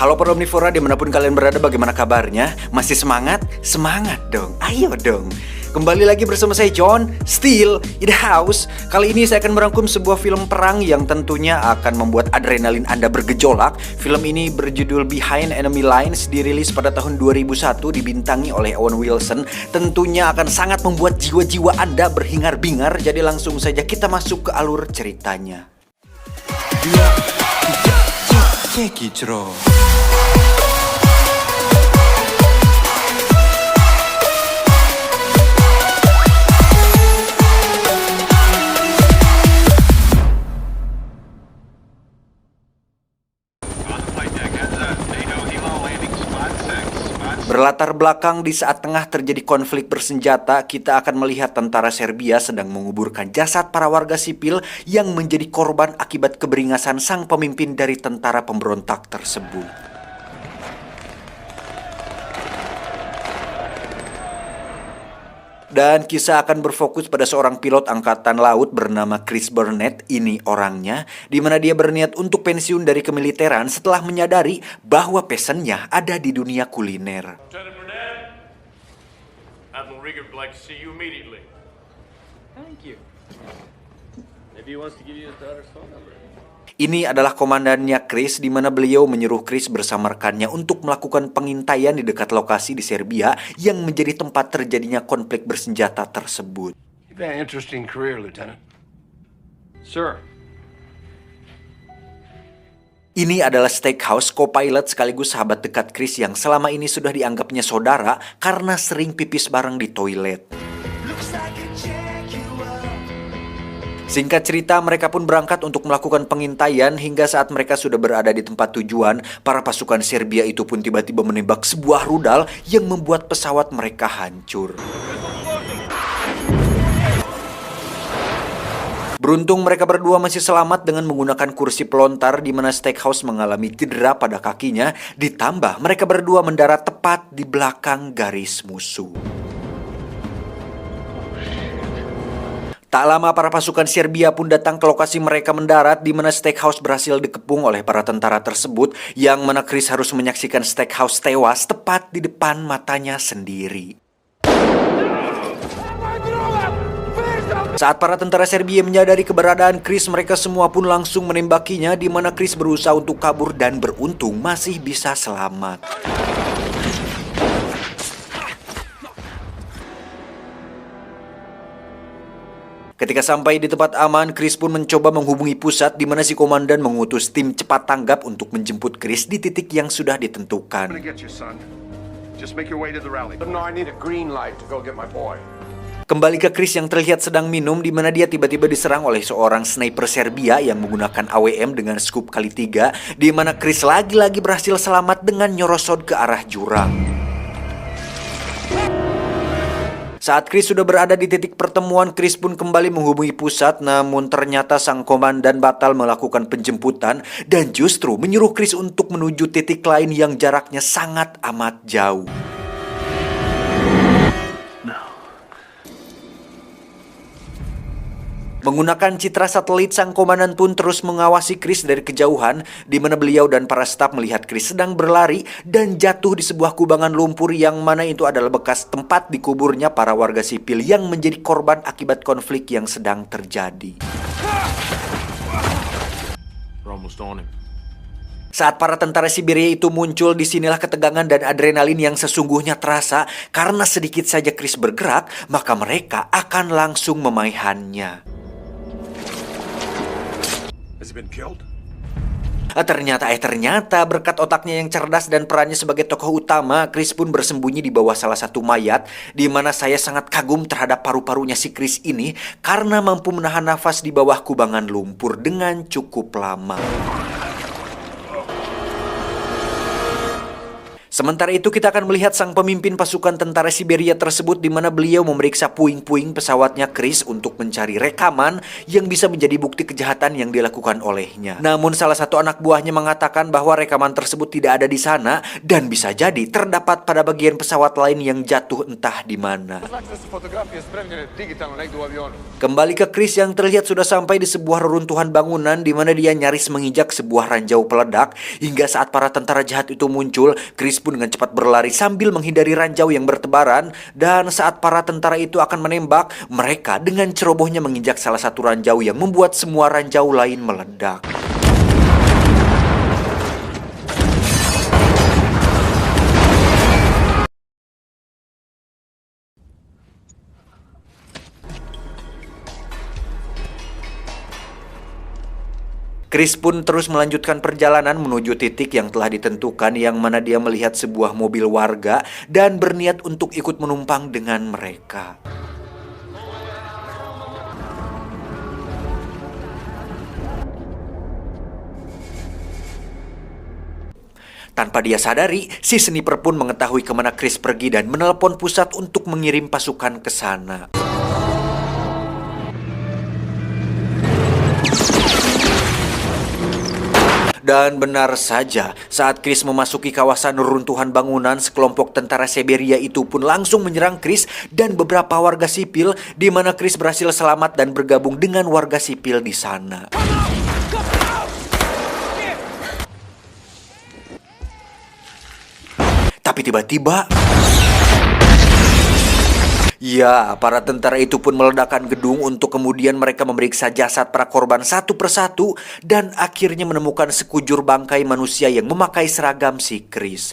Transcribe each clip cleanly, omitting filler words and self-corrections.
Halo para Omnivora dimanapun kalian berada, bagaimana kabarnya? Masih semangat? Semangat dong, ayo dong. Kembali lagi bersama saya John, Still in the house. Kali ini saya akan merangkum sebuah film perang yang tentunya akan membuat adrenalin Anda bergejolak. Film ini berjudul Behind Enemy Lines, dirilis pada tahun 2001, dibintangi oleh Owen Wilson. Tentunya akan sangat membuat jiwa-jiwa Anda berhingar-bingar. Jadi langsung saja kita masuk ke alur ceritanya. Kecro. Berlatar belakang di saat tengah terjadi konflik bersenjata, kita akan melihat tentara Serbia sedang menguburkan jasad para warga sipil yang menjadi korban akibat keberingasan sang pemimpin dari tentara pemberontak tersebut. Dan kisah akan berfokus pada seorang pilot angkatan laut bernama Chris Burnett, ini orangnya, di mana dia berniat untuk pensiun dari kemiliteran setelah menyadari bahwa passionnya ada di dunia kuliner. Lieutenant Burnett, Admiral Rieger would like to see you immediately. Thank you. Maybe he wants to give you his daughter's phone number. Ini adalah komandannya Chris, di mana beliau menyuruh Chris bersama rekannya untuk melakukan pengintaian di dekat lokasi di Serbia yang menjadi tempat terjadinya konflik bersenjata tersebut. You've had an interesting career, Lieutenant. Sir. Ini adalah Steakhouse, co-pilot sekaligus sahabat dekat Chris yang selama ini sudah dianggapnya saudara karena sering pipis bareng di toilet. Singkat cerita, mereka pun berangkat untuk melakukan pengintaian. Hingga saat mereka sudah berada di tempat tujuan, para pasukan Serbia itu pun tiba-tiba menembak sebuah rudal yang membuat pesawat mereka hancur. Beruntung mereka berdua masih selamat dengan menggunakan kursi pelontar, di mana Steakhouse mengalami cedera pada kakinya. Ditambah mereka berdua mendarat tepat di belakang garis musuh. Tak lama para pasukan Serbia pun datang ke lokasi mereka mendarat, di mana Steakhouse berhasil dikepung oleh para tentara tersebut, yang mana Chris harus menyaksikan Steakhouse tewas tepat di depan matanya sendiri. Saat para tentara Serbia menyadari keberadaan Chris, mereka semua pun langsung menembakinya, di mana Chris berusaha untuk kabur dan beruntung masih bisa selamat. Ketika sampai di tempat aman, Chris pun mencoba menghubungi pusat, di mana si komandan mengutus tim cepat tanggap untuk menjemput Chris di titik yang sudah ditentukan. Kembali ke Chris yang terlihat sedang minum, di mana dia tiba-tiba diserang oleh seorang sniper Serbia yang menggunakan AWM dengan scope kali 3, di mana Chris lagi-lagi berhasil selamat dengan nyorosot ke arah jurang. Saat Chris sudah berada di titik pertemuan, Chris pun kembali menghubungi pusat, namun ternyata sang komandan batal melakukan penjemputan dan justru menyuruh Chris untuk menuju titik lain yang jaraknya sangat amat jauh. Menggunakan citra satelit, sang komandan pun terus mengawasi Chris dari kejauhan, di mana beliau dan para staf melihat Chris sedang berlari dan jatuh di sebuah kubangan lumpur, yang mana itu adalah bekas tempat dikuburnya para warga sipil yang menjadi korban akibat konflik yang sedang terjadi. Saat para tentara Siberia itu muncul, disinilah ketegangan dan adrenalin yang sesungguhnya terasa, karena sedikit saja Chris bergerak, maka mereka akan langsung memaihannya. Ternyata berkat otaknya yang cerdas dan perannya sebagai tokoh utama, Chris pun bersembunyi di bawah salah satu mayat, di mana saya sangat kagum terhadap paru-parunya si Chris ini karena mampu menahan nafas di bawah kubangan lumpur dengan cukup lama. Sementara itu kita akan melihat sang pemimpin pasukan tentara Siberia tersebut di mana beliau memeriksa puing-puing pesawatnya Chris untuk mencari rekaman yang bisa menjadi bukti kejahatan yang dilakukan olehnya. Namun salah satu anak buahnya mengatakan bahwa rekaman tersebut tidak ada di sana dan bisa jadi terdapat pada bagian pesawat lain yang jatuh entah di mana. Kembali ke Chris yang terlihat sudah sampai di sebuah reruntuhan bangunan di mana dia nyaris menginjak sebuah ranjau peledak hingga saat para tentara jahat itu muncul, Chris pun dengan cepat berlari sambil menghindari ranjau yang bertebaran, dan saat para tentara itu akan menembak, mereka dengan cerobohnya menginjak salah satu ranjau yang membuat semua ranjau lain meledak. Chris pun terus melanjutkan perjalanan menuju titik yang telah ditentukan, yang mana dia melihat sebuah mobil warga dan berniat untuk ikut menumpang dengan mereka. Tanpa dia sadari, si sniper pun mengetahui kemana Chris pergi dan menelepon pusat untuk mengirim pasukan ke sana. Dan benar saja, saat Chris memasuki kawasan runtuhan bangunan, sekelompok tentara Siberia itu pun langsung menyerang Chris dan beberapa warga sipil, di mana Chris berhasil selamat dan bergabung dengan warga sipil di sana. Tapi tiba-tiba, ya, para tentara itu pun meledakkan gedung untuk kemudian mereka memeriksa jasad para korban satu persatu dan akhirnya menemukan sekujur bangkai manusia yang memakai seragam si Chris.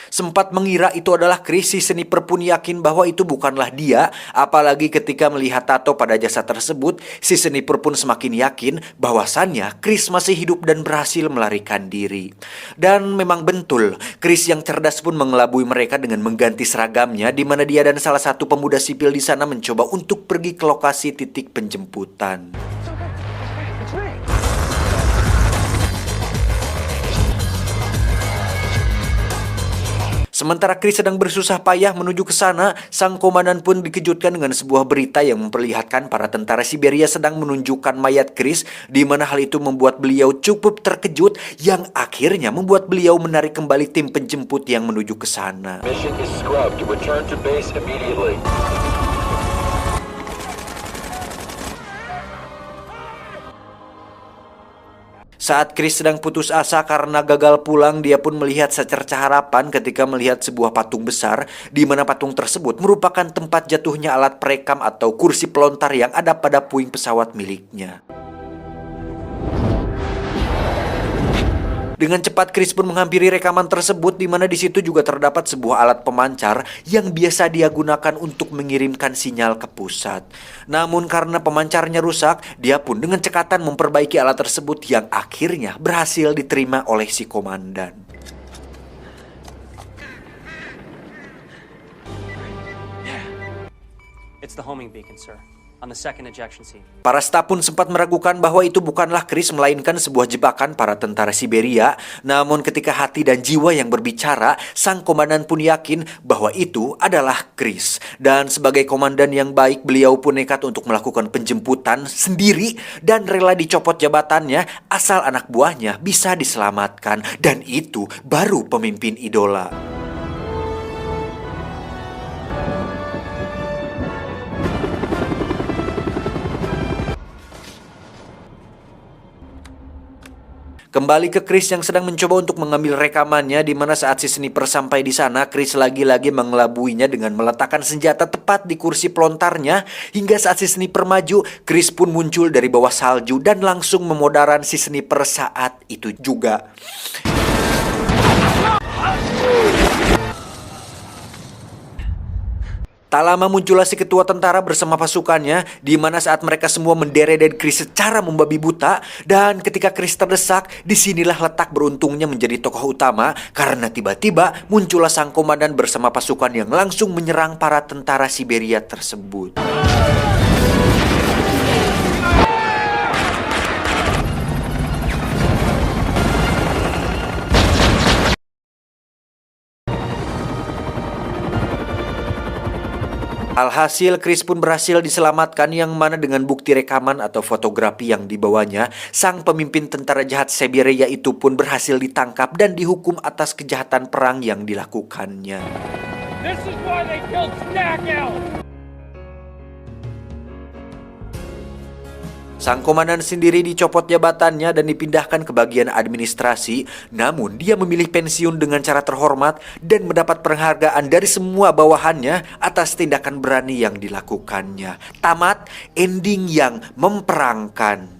Sempat mengira itu adalah Chris, si sniper pun yakin bahwa itu bukanlah dia. Apalagi ketika melihat tato pada jasad tersebut, si sniper pun semakin yakin bahwasannya Chris masih hidup dan berhasil melarikan diri. Dan memang betul, Chris yang cerdas pun mengelabui mereka dengan mengganti seragamnya, di mana dia dan salah satu pemuda sipil di sana mencoba untuk pergi ke lokasi titik penjemputan. Sementara Chris sedang bersusah payah menuju ke sana, sang komandan pun dikejutkan dengan sebuah berita yang memperlihatkan para tentara Siberia sedang menunjukkan mayat Chris, di mana hal itu membuat beliau cukup terkejut, yang akhirnya membuat beliau menarik kembali tim penjemput yang menuju ke sana. Mission is scrubbed. Return to base immediately. Saat Chris sedang putus asa karena gagal pulang, dia pun melihat secercah harapan ketika melihat sebuah patung besar, di mana patung tersebut merupakan tempat jatuhnya alat perekam atau kursi pelontar yang ada pada puing pesawat miliknya. Dengan cepat Chris pun menghampiri rekaman tersebut, di mana di situ juga terdapat sebuah alat pemancar yang biasa dia gunakan untuk mengirimkan sinyal ke pusat. Namun karena pemancarnya rusak, dia pun dengan cekatan memperbaiki alat tersebut yang akhirnya berhasil diterima oleh si komandan. It's the homing beacon, sir. On the second ejection seat. Para staf pun sempat meragukan bahwa itu bukanlah Chris, melainkan sebuah jebakan para tentara Siberia. Namun ketika hati dan jiwa yang berbicara, sang komandan pun yakin bahwa itu adalah Chris. Dan sebagai komandan yang baik, beliau pun nekat untuk melakukan penjemputan sendiri dan rela dicopot jabatannya asal anak buahnya bisa diselamatkan. Dan itu baru pemimpin idola. Kembali ke Chris yang sedang mencoba untuk mengambil rekamannya, di mana saat si sniper sampai di sana, Chris lagi-lagi mengelabuinya dengan meletakkan senjata tepat di kursi pelontarnya. Hingga saat si sniper maju, Chris pun muncul dari bawah salju dan langsung memodaran si sniper saat itu juga. Tak lama muncullah si ketua tentara bersama pasukannya, di mana saat mereka semua menderedet Chris secara membabi buta. Dan ketika Chris terdesak, disinilah letak beruntungnya menjadi tokoh utama, karena tiba-tiba muncullah sang komandan bersama pasukan yang langsung menyerang para tentara Siberia tersebut. Alhasil Chris pun berhasil diselamatkan, yang mana dengan bukti rekaman atau fotografi yang dibawanya, sang pemimpin tentara jahat Siberia itu pun berhasil ditangkap dan dihukum atas kejahatan perang yang dilakukannya. This is why they killed Snackout! Sang komandan sendiri dicopot jabatannya dan dipindahkan ke bagian administrasi, namun dia memilih pensiun dengan cara terhormat dan mendapat penghargaan dari semua bawahannya atas tindakan berani yang dilakukannya. Tamat, ending yang memperangkan.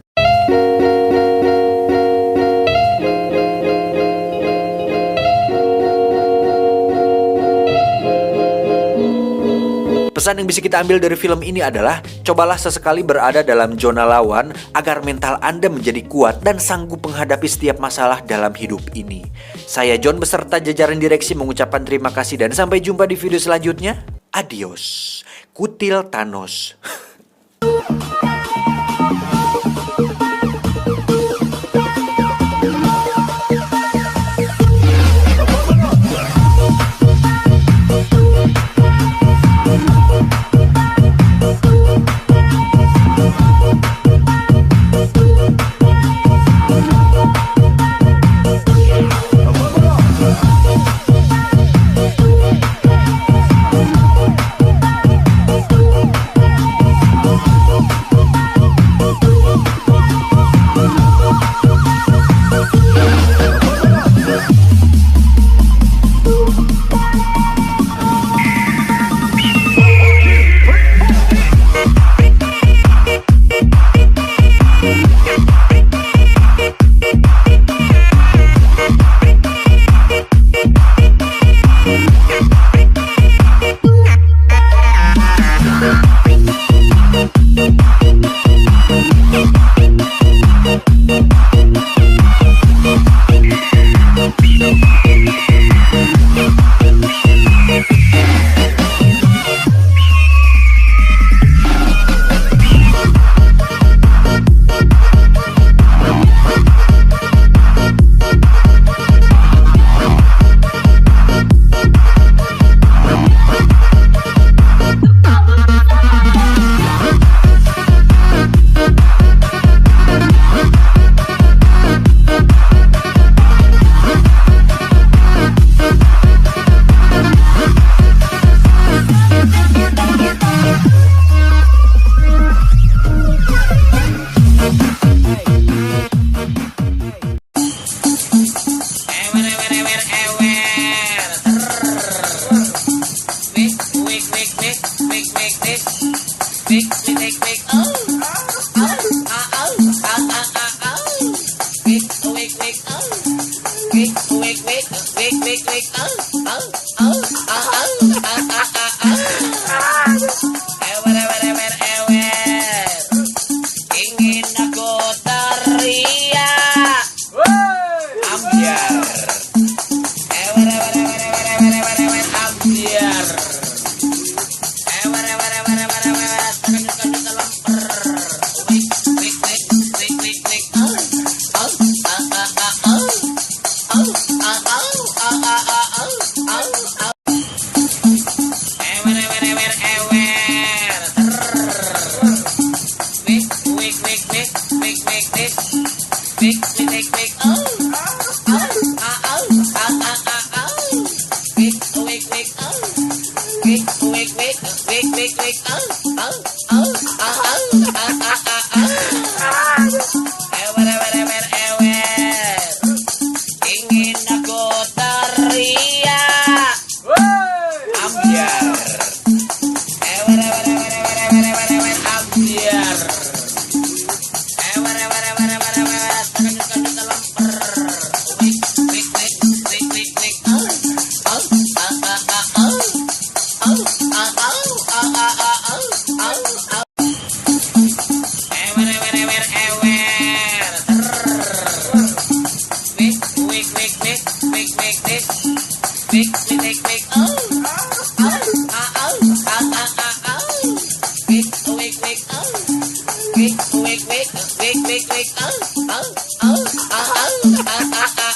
Pesan yang bisa kita ambil dari film ini adalah, cobalah sesekali berada dalam zona lawan agar mental Anda menjadi kuat dan sanggup menghadapi setiap masalah dalam hidup ini. Saya John beserta jajaran direksi mengucapkan terima kasih dan sampai jumpa di video selanjutnya. Adios. Kutil Thanos. Ingin aku teriak, ambiar, ingin aku teriak, ambiar, wake,